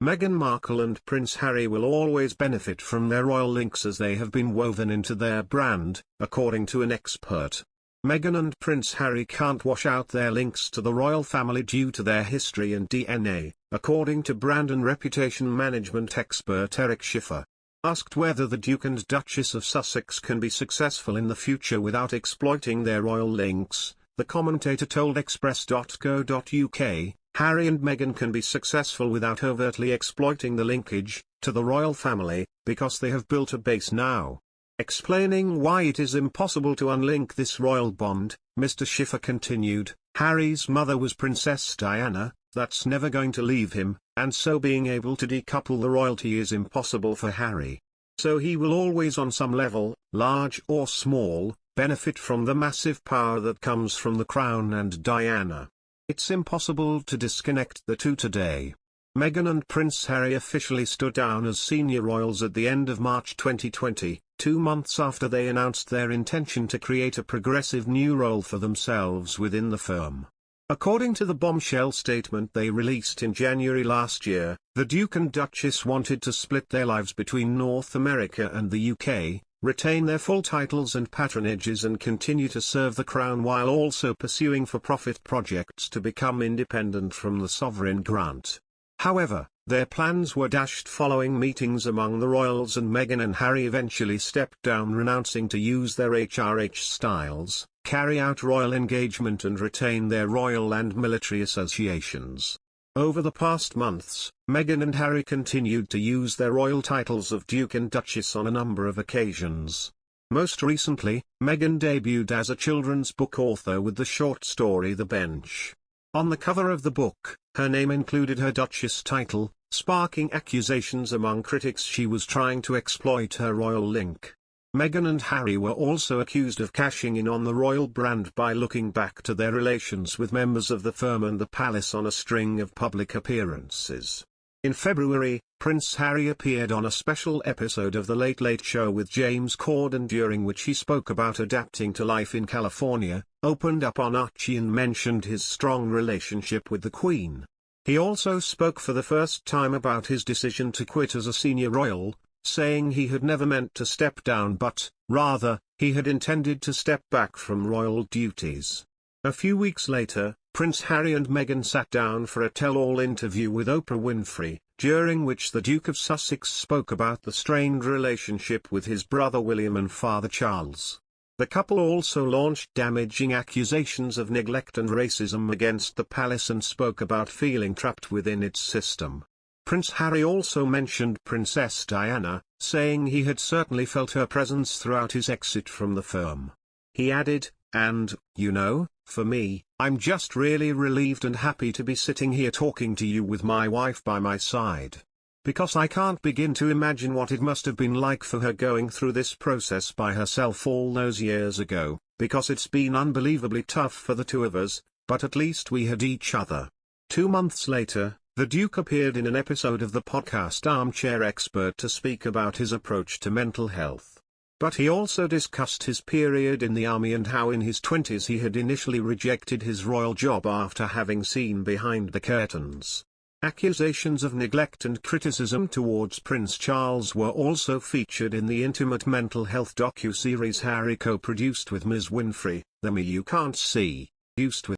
Meghan Markle and Prince Harry will always benefit from their royal links as they have been woven into their brand, according to an expert. Meghan and Prince Harry can't wash out their links to the royal family due to their history and DNA, according to brand and reputation management expert Eric Schiffer. Asked whether the Duke and Duchess of Sussex can be successful in the future without exploiting their royal links, the commentator told Express.co.uk, Harry and Meghan can be successful without overtly exploiting the linkage to the royal family, because they have built a base now. Explaining why it is impossible to unlink this royal bond, Mr. Schiffer continued, Harry's mother was Princess Diana, that's never going to leave him, and so being able to decouple the royalty is impossible for Harry. So he will always on some level, large or small, benefit from the massive power that comes from the crown and Diana. It's impossible to disconnect the two today. Meghan and Prince Harry officially stood down as senior royals at the end of March 2020, 2 months after they announced their intention to create a progressive new role for themselves within the firm. According to the bombshell statement they released in January last year, the Duke and Duchess wanted to split their lives between North America and the UK, retain their full titles and patronages and continue to serve the Crown while also pursuing for-profit projects to become independent from the sovereign grant. However, their plans were dashed following meetings among the royals, and Meghan and Harry eventually stepped down, renouncing to use their HRH styles, carry out royal engagement and retain their royal and military associations. Over the past months, Meghan and Harry continued to use their royal titles of Duke and Duchess on a number of occasions. Most recently, Meghan debuted as a children's book author with the short story The Bench. On the cover of the book, her name included her Duchess title, sparking accusations among critics she was trying to exploit her royal link. Meghan and Harry were also accused of cashing in on the royal brand by looking back to their relations with members of the firm and the palace on a string of public appearances. In February, Prince Harry appeared on a special episode of The Late Late Show with James Corden, during which he spoke about adapting to life in California, opened up on Archie and mentioned his strong relationship with the Queen. He also spoke for the first time about his decision to quit as a senior royal, saying he had never meant to step down but, rather, he had intended to step back from royal duties. A few weeks later, Prince Harry and Meghan sat down for a tell-all interview with Oprah Winfrey, during which the Duke of Sussex spoke about the strained relationship with his brother William and father Charles. The couple also launched damaging accusations of neglect and racism against the palace and spoke about feeling trapped within its system. Prince Harry also mentioned Princess Diana, saying he had certainly felt her presence throughout his exit from the firm. He added, "And, you know, for me, I'm just really relieved and happy to be sitting here talking to you with my wife by my side. Because I can't begin to imagine what it must have been like for her going through this process by herself all those years ago, because it's been unbelievably tough for the two of us, but at least we had each other." 2 months later, the Duke appeared in an episode of the podcast Armchair Expert to speak about his approach to mental health. But he also discussed his period in the army and how in his 20s he had initially rejected his royal job after having seen behind the curtains. Accusations of neglect and criticism towards Prince Charles were also featured in the intimate mental health docu-series Harry co-produced with Ms. Winfrey, The Me You Can't See, produced with